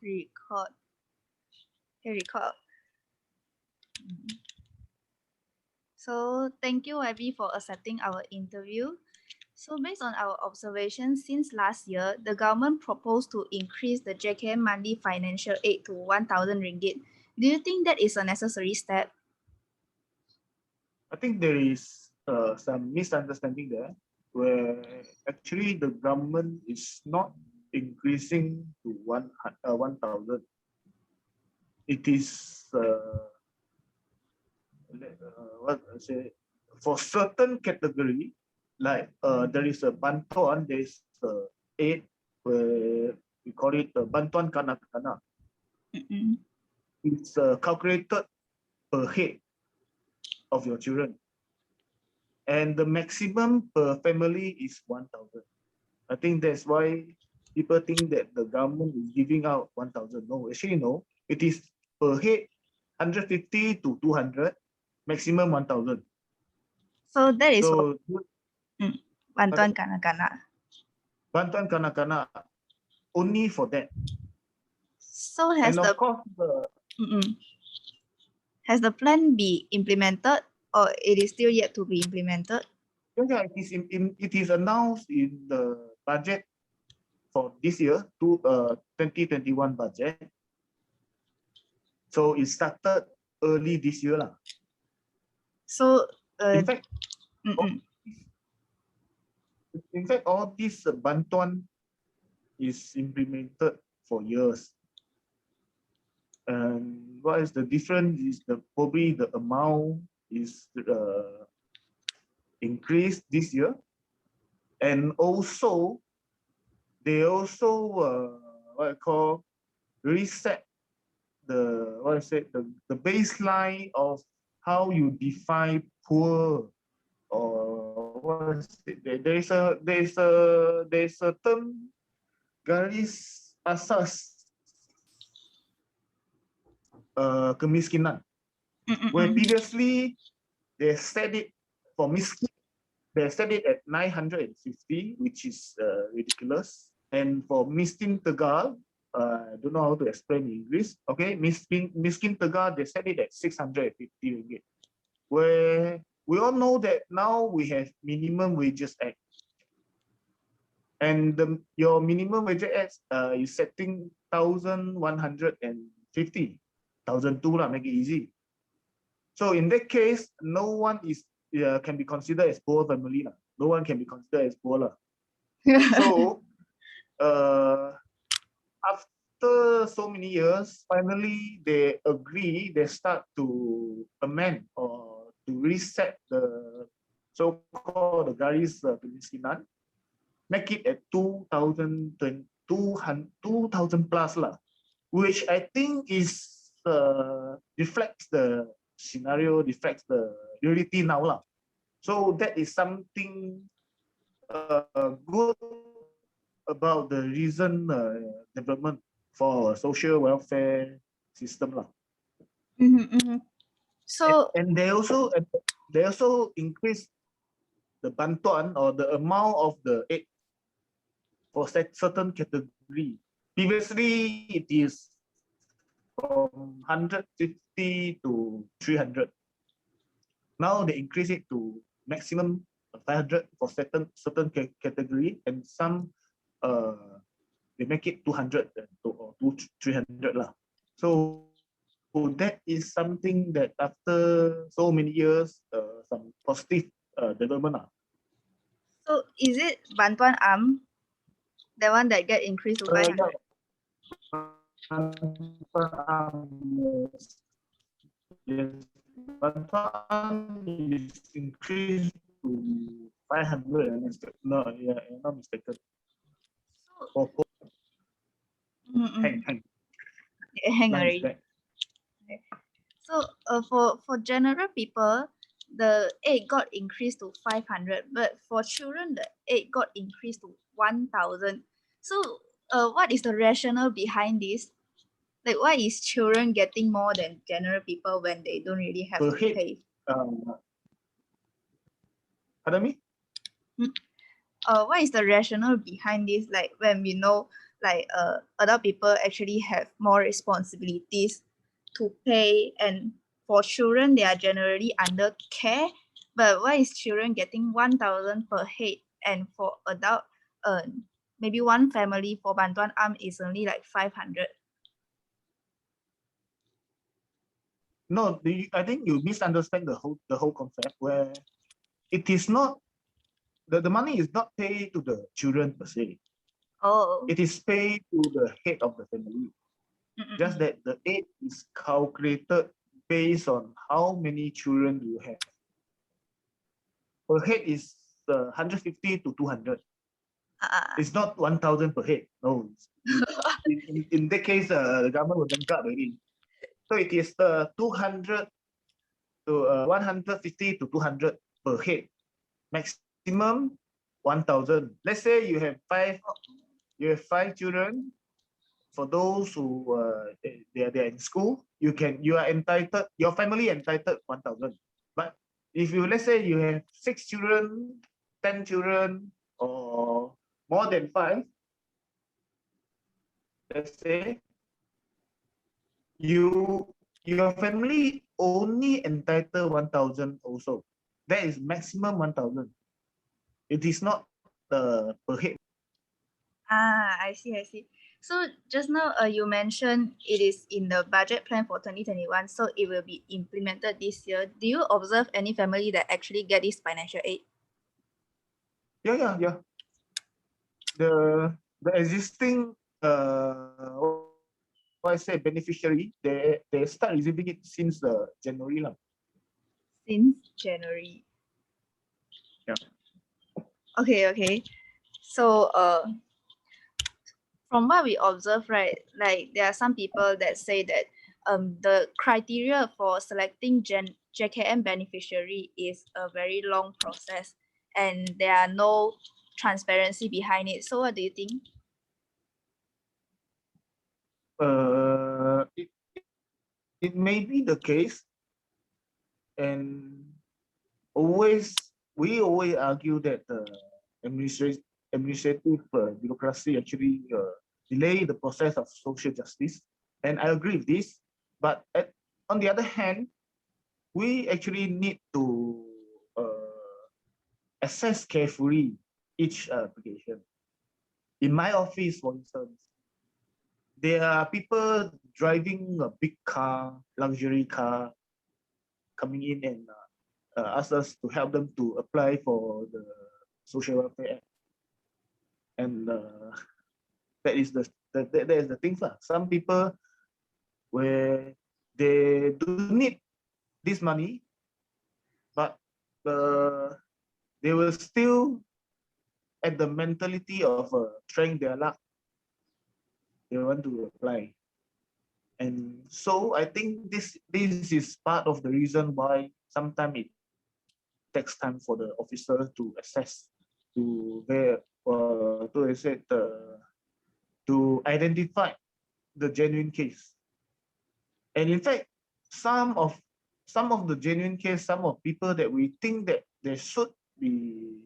record. Okay, record. So thank you, Abby, for accepting our interview. So based on our observations since last year, the government proposed to increase the JKM monthly financial aid to 1,000 ringgit. Do you think that is a necessary step? I think there is some misunderstanding there, where actually the government is not increasing to 1,000. It is what I say, for certain category, like there is a bantuan, there is aid where we call it bantuan kanak-kanak. It's calculated per head of your children, and the maximum per family is 1,000. I think that's why people think that the government is giving out 1,000. No, actually no. It is per head 150 to 200, maximum 1,000. So that is So bantuan kanak-kanak. bantuan kanak-kanak only for that. So has And the of course, has the plan be implemented, or it is still yet to be implemented? yeah, it is announced in the budget for this year, 2021 budget. So it started early this year lah. So In fact, all this bantuan is implemented for years. And what is the difference is probably the amount is increased this year. And also, they also what I call reset the the baseline of how you define poor, or what is it? There's a term, garis asas kemiskinan, where previously they set it for miskin, they set it at 950, which is ridiculous. And for miskin tegal, I don't know how to explain in English. Okay, miskin tegal, they set it at 650 ringgit. Where we all know that now we have minimum wages act, and your minimum wage act is setting 1,150, 1,002 lah, make it easy. So in that case, no one is can be considered as poor family lah. No one can be considered as poor lah. So after so many years, finally they agree. They start to amend or to reset the so-called the garis kemiskinan, make it at 2,000 plus lah, which I think is reflects the scenario, reflects the reality now lah. So that is something good about the recent development for social welfare system lah. So and they also increase the bantuan or the amount of the aid for certain category. Previously, it is from 150 to 300. Now they increase it to maximum 500 for certain category, and some they make it 200 or 300 lah. So that is something that after so many years, some positive development lah. So is it bantuan the one that get increased to 500? Yes. Bantuan is increased to 500. No, yeah, I'm not mistaken. Hang already. Okay. So for general people, the aid got increased to 500, but for children, the aid got increased to 1,000. So what is the rationale behind this? Like, why is children getting more than general people when they don't really have to pay? Pardon me? What is the rationale behind this? Like, when we know like adult people actually have more responsibilities to pay, and for children they are generally under care. But why is children getting 1,000 per head, and for adult, maybe one family for bantuan arm is only like 500? No, I think you misunderstand the whole concept where it is not the money is not paid to the children per se. Oh. It is paid to the head of the family. Mm-mm. Just that the aid is calculated based on how many children you have. Per head is 150 to 200. It's not 1,000 per head. No, in that case, the government will bankrupt already. So it is 200 to 150 to 200 per head. Maximum 1,000. Let's say you have five children. For those who they're in school, you are entitled, your family entitled 1,000. But if you, let's say you have 6 children, 10 children, or more than 5, let's say your family only entitled 1,000 also. That is maximum 1,000. It is not per head. I see. So just now you mentioned it is in the budget plan for 2021, so it will be implemented this year. Do you observe any family that actually get this financial aid? Yeah. The existing what I say beneficiary, they start receiving it since January lah. Since January. Yeah. Okay. So from what we observe, right, like there are some people that say that the criteria for selecting JKM beneficiary is a very long process, and there are no transparency behind it. So what do you think? It, it may be the case, and we always argue that administrative bureaucracy actually delay the process of social justice, and I agree with this. But on the other hand, we actually need to assess carefully each application. In my office, for instance, there are people driving a big car, luxury car, coming in and ask us to help them to apply for the social welfare act. And that is the thing lah. Some people where they do need this money, but they will still at the mentality of trying their luck. They want to apply. And so I think this is part of the reason why sometimes it takes time for the officer to assess, to identify the genuine case. And in fact, some of the genuine case, some of people that we think that they should be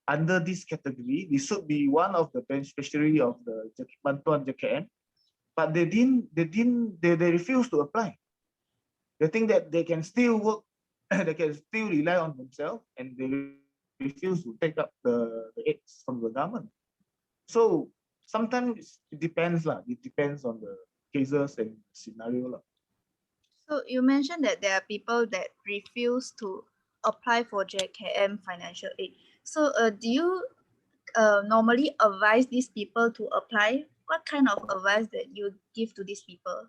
under this category, they should be one of the beneficiary of the bantuan JKM, but they refuse to apply. They think that they can still work, they can still rely on themselves, and they refuse to take up the aids from the government. So sometimes it depends lah. It depends on the cases and scenario lah. So you mentioned that there are people that refuse to apply for JKM financial aid. So do you normally advise these people to apply? What kind of advice that you give to these people?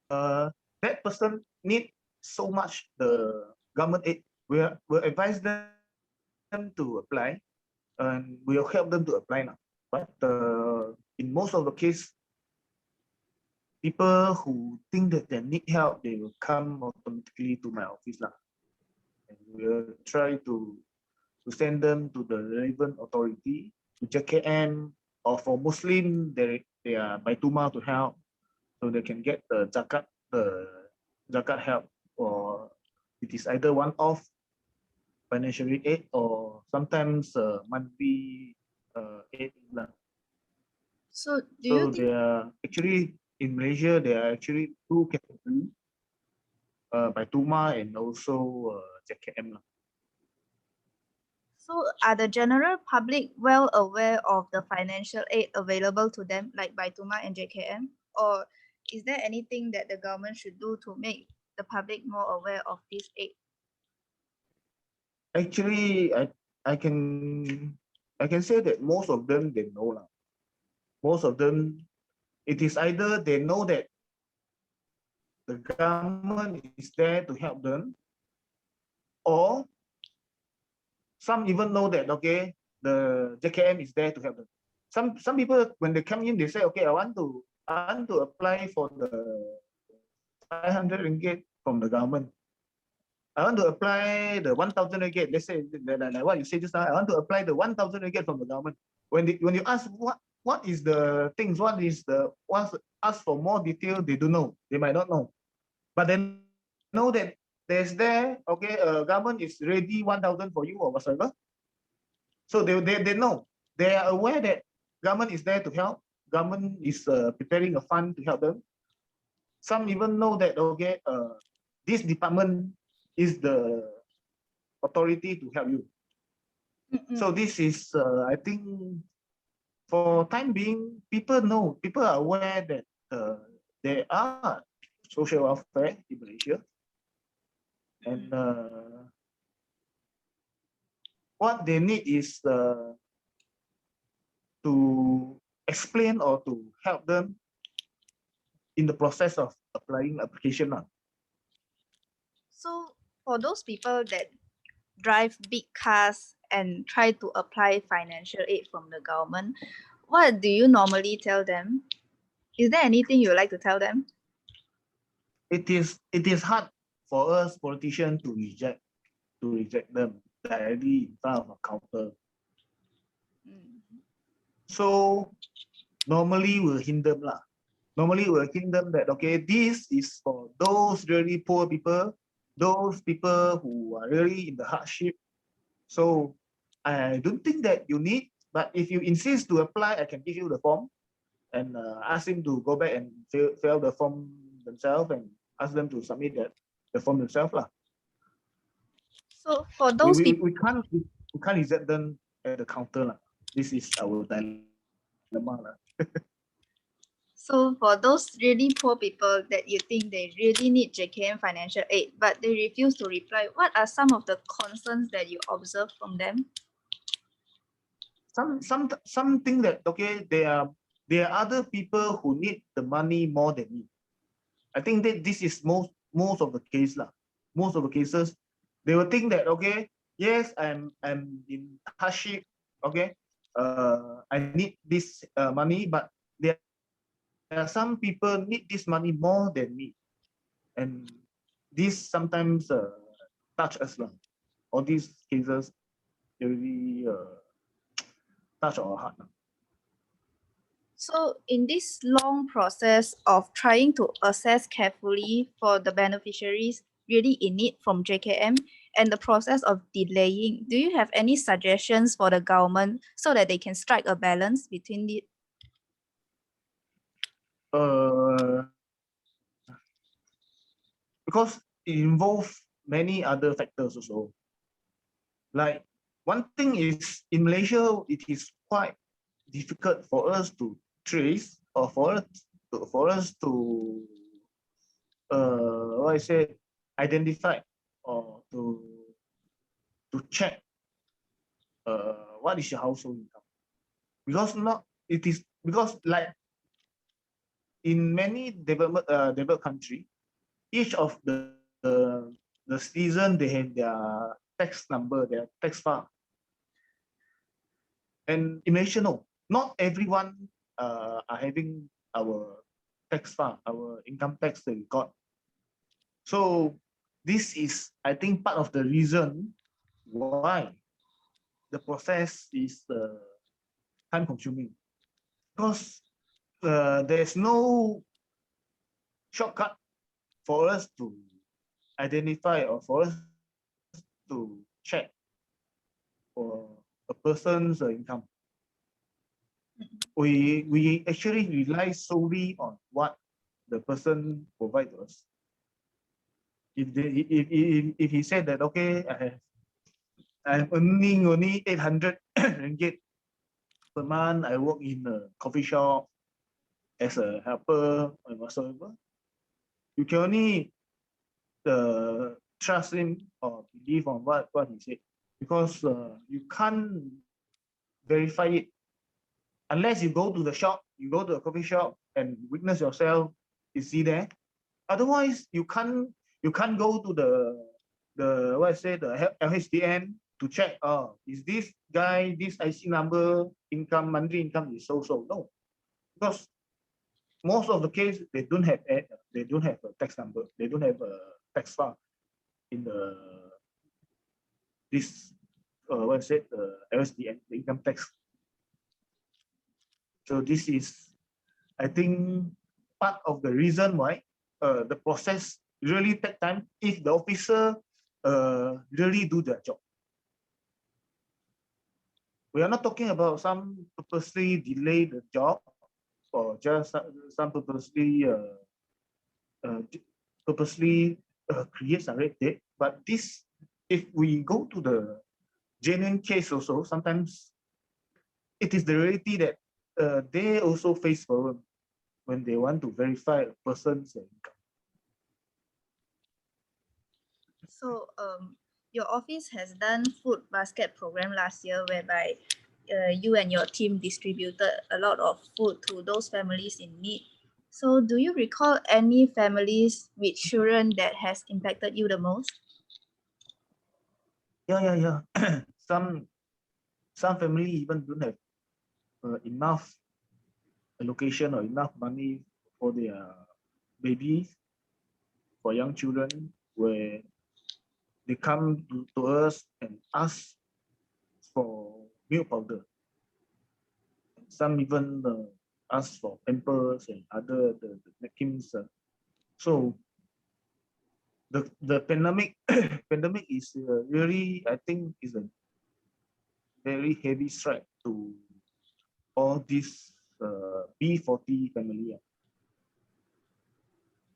That person need so much the government aid. We'll advise them to apply, and we'll help them to apply now. But in most of the case, people who think that they need help, they will come automatically to my office lah. And we'll try to send them to the relevant authority, to JKM, or for Muslim, they are Baituma to help, so they can get the zakat help, or it is either one-off financial aid or sometimes monthly aid. So do you So think there are actually in Malaysia there are actually two categories, by Tuma and also JKM. so? Are the general public well aware of the financial aid available to them, like by Tuma and JKM, or is there anything that the government should do to make the public more aware of this aid? Actually, I can I can say that most of them they know lah. Most of them, it is either they know that the government is there to help them, or some even know that okay, the JKM is there to help them. Some people when they come in, they say, okay, I want to apply for the 500 ringgit from the government. I want to apply the 1,000 ringgit. Let's say like what you say just now. I want to apply the 1,000 ringgit from the government. When you ask what is the things, what is the once ask for more detail, they don't know. They might not know, but they know that there's there. Okay, government is ready 1,000 for you or whatsoever. So they know. They are aware that government is there to help. Government is preparing a fund to help them. Some even know that okay, this department is the authority to help you. So this is, I think, for time being, people know, people are aware that there are social welfare in Malaysia, and what they need is to explain or to help them in the process of applying application. So for those people that drive big cars and try to apply financial aid from the government, what do you normally tell them? Is there anything you would like to tell them? It is hard for us politicians to reject them directly in front of a counter. So normally we'll hint them lah. Normally we'll hint them that okay, this is for those really poor people, those people who are really in the hardship. So I don't think that you need, but if you insist to apply, I can give you the form and ask him to go back and fill the form themselves and ask them to submit the form themselves lah. So for those people, We can't reject them at the counter lah. This is our dilemma lah. so for those really poor people that you think they really need JKM financial aid, but they refuse to reply, what are some of the concerns that you observe from them? Something that okay, there are other people who need the money more than me. I think that this is most of the case lah. Most of the cases, they will think that okay, yes, I'm in hardship. Okay, I need this money, but there are some people need this money more than me, and this sometimes touch us lah. All these cases, they really touch our heart. So in this long process of trying to assess carefully for the beneficiaries really in need from JKM and the process of delaying, do you have any suggestions for the government so that they can strike a balance between the Because it involves many other factors also. Like one thing is in Malaysia, it is quite difficult for us to trace or for us to what I say, identify or to check what is your household income, because not it is because like in many developed country, each of the citizen they have their tax number, their tax file, and in Malaysia no, not everyone are having our tax file, our income tax that we got. So this is, I think, part of the reason why the process is time consuming, because there's no shortcut for us to identify or for us to check for a person's income. We actually rely solely on what the person provides us. If he said that, okay, I'm earning only 800 ringgit per month, I work in a coffee shop as a helper or whatsoever, you can only trust him or believe on what he said, because you can't verify it unless you go to the shop, you go to a coffee shop and witness yourself, you see there. Otherwise, you can't go to the what I say, the LHDN to check, is this guy, this IC number, income, monthly income is so. No, because most of the case they don't have a tax number, they don't have a tax file in this what I said, LSDN, the income tax. So this is, I think, part of the reason why the process really take time if the officer really do their job. We are not talking about some purposely delay the job or just some purposely create some red tape. But this, if we go to the genuine case also, sometimes it is the reality that they also face problem when they want to verify a person's income. So your office has done food basket program last year, whereby you and your team distributed a lot of food to those families in need. So do you recall any families with children that has impacted you the most? Yeah. some family even don't have enough allocation or enough money for their babies, for young children, where they come to us and ask for milk powder. Some even ask for pampers and other the napkins. So the pandemic is really, I think, is a very heavy strike to all these B40 family,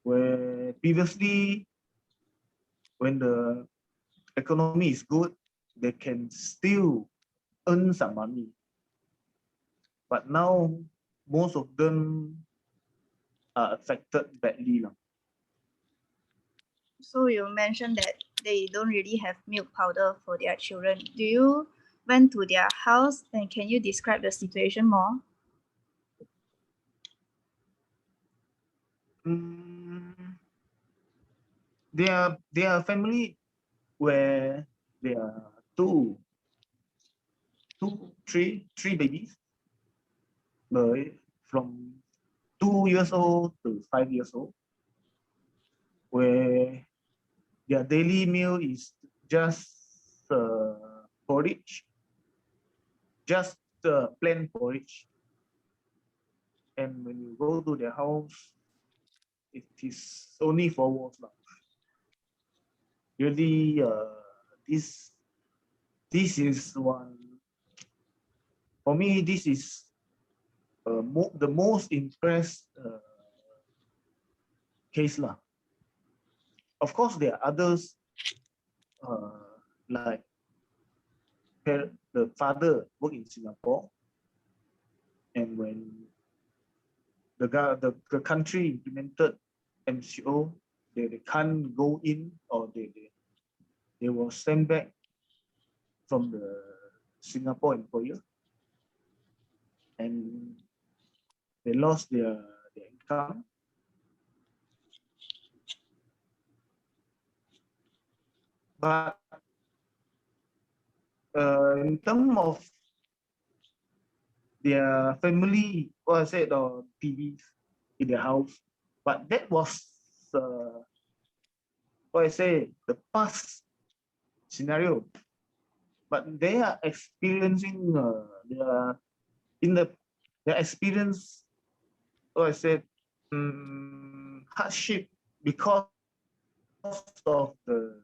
where previously when the economy is good, they can still earn some money. But now most of them are affected badly. So you mentioned that they don't really have milk powder for their children. Do you went to their house, and can you describe the situation more? They are a family where there are three babies, from 2 years old to 5 years old, where their daily meal is just porridge, just plain porridge. And when you go to their house, it is only 4 walls now. Really, this is one, for me, this is the most impressed case lah. Of course, there are others, like the father work in Singapore, and when the country implemented MCO, they can't go in, or they were sent back from the Singapore employer, and they lost their income. But in terms of their family, what I said, or TVs in their house, but that was what I say, the past scenario. But they are experiencing their experience, what I said, hardship, because of the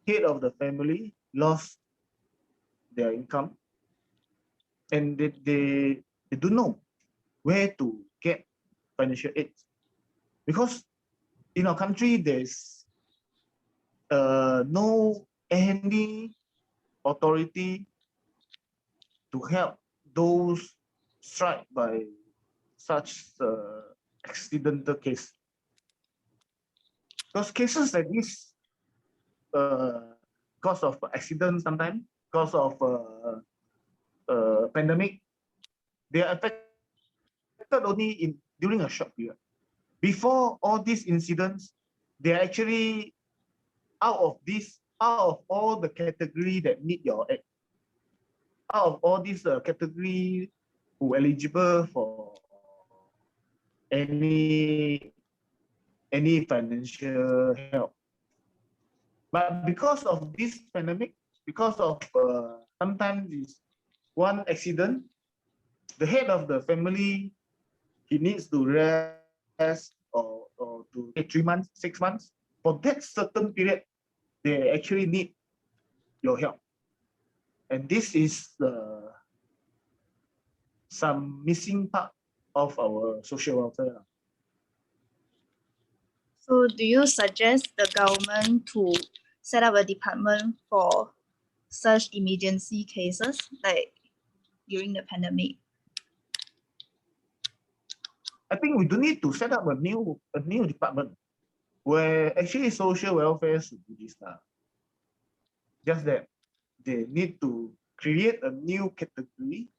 head of the family lost their income, and they don't know where to get financial aid, because in our country there's no any authority to help those struck by such accidental case. Because cases like this, because of accidents sometimes, because of pandemic, they are affected only during a short period. Before all these incidents, they are actually out of all the category that need your aid, out of all these category who eligible for any financial help. But because of this pandemic, because of sometimes this one accident, the head of the family, he needs to rest or to take 3 months, 6 months. For that certain period, they actually need your help. And this is some missing part of our social welfare. So do you suggest the government to set up a department for such emergency cases, like during the pandemic? I think we do need to set up a new department where actually social welfare should do this now. Just that they need to create a new category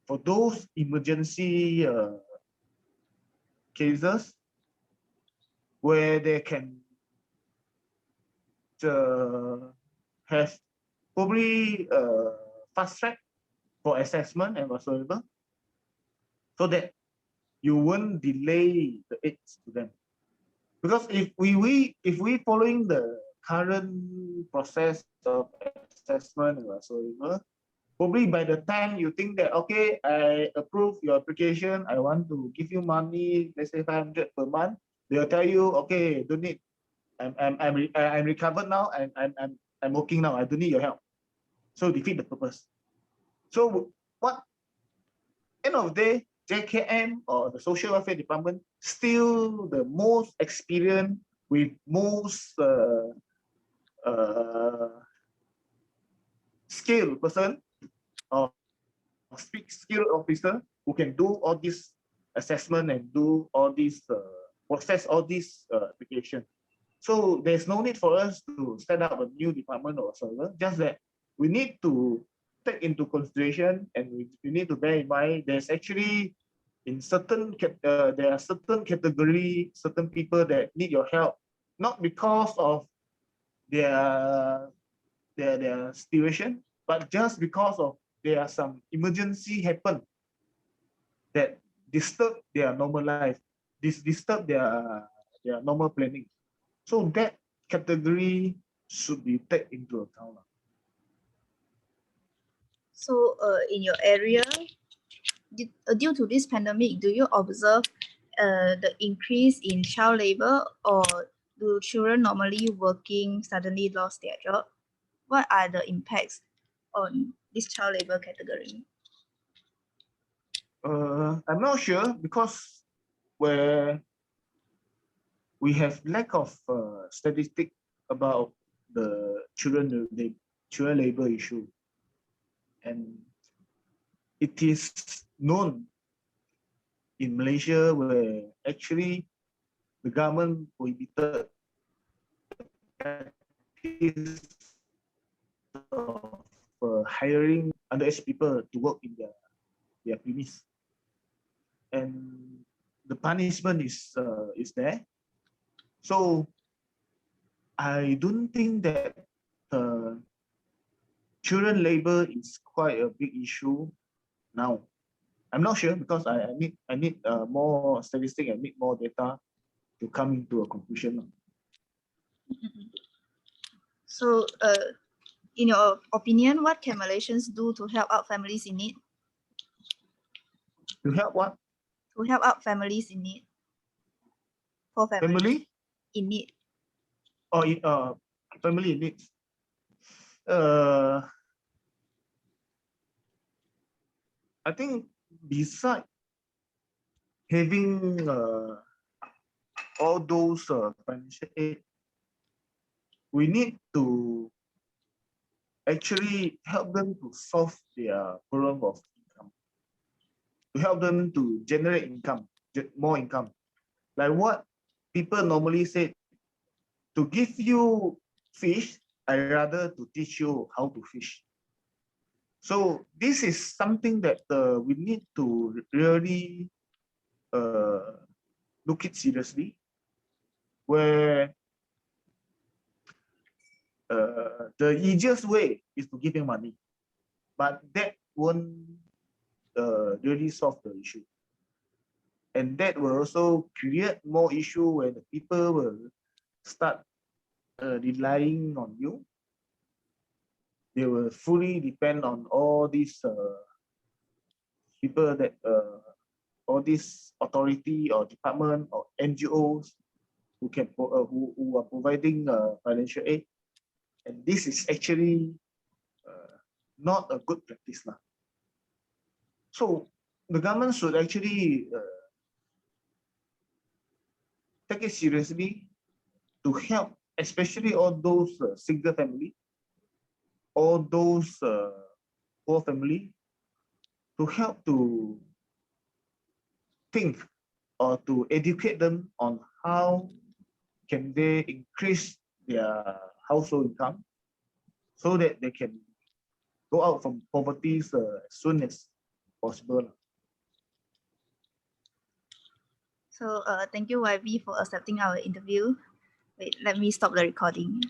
for those emergency cases where they can have probably fast track for assessment and whatsoever, so that you won't delay the aids to them. Because if we following the current process of assessment and whatsoever, probably by the time you think that, okay, I approve your application, I want to give you money, let's say 500 per month, they'll tell you, okay, don't need, I'm recovered now, I'm working now, I don't need your help. So defeat the purpose. So what end of the day, JKM or the social welfare department still the most experienced with most skilled person or skilled officer who can do all this assessment and do all these process all these application. So there's no need for us to set up a new department or whatsoever. Just that we need to take into consideration, and we need to bear in mind there's actually in certain there are certain category, certain people that need your help, not because of their situation, but just because of there are some emergency happen that disturb their normal life, disturb their normal planning. So that category should be taken into account. So in your area, due to this pandemic, do you observe the increase in child labor, or do children normally working suddenly lost their job? What are the impacts on this child labor category? I'm not sure, because where we have lack of statistic about the children labor issue, and it is known in Malaysia where actually the government prohibited of hiring underage people to work in their premise, and the punishment is there. So I don't think that children labor is quite a big issue now. I'm not sure, because I need more statistic and need more data to come into a conclusion. So in your opinion, what can Malaysians do to help out families in need? To help what? To help out families in need. For families Family in need. or family in need. I think besides having all those financial aid, we need to actually help them to solve their problem of income, to help them to generate income, more income. Like what people normally say, to give you fish, I rather to teach you how to fish. So this is something that we need to really look it seriously, where the easiest way is to give him money, but that won't really solve the issue. And that will also create more issue when the people will start relying on you. They will fully depend on all these people that all these authority or department or NGOs who can who are providing financial aid, and this is actually not a good practice lah. So the government should actually take it seriously to help, especially all those single family, all those poor family, to help to think or to educate them on how can they increase their household income so that they can go out from poverty as soon as possible. So thank you, YB, for accepting our interview. Wait, let me stop the recording.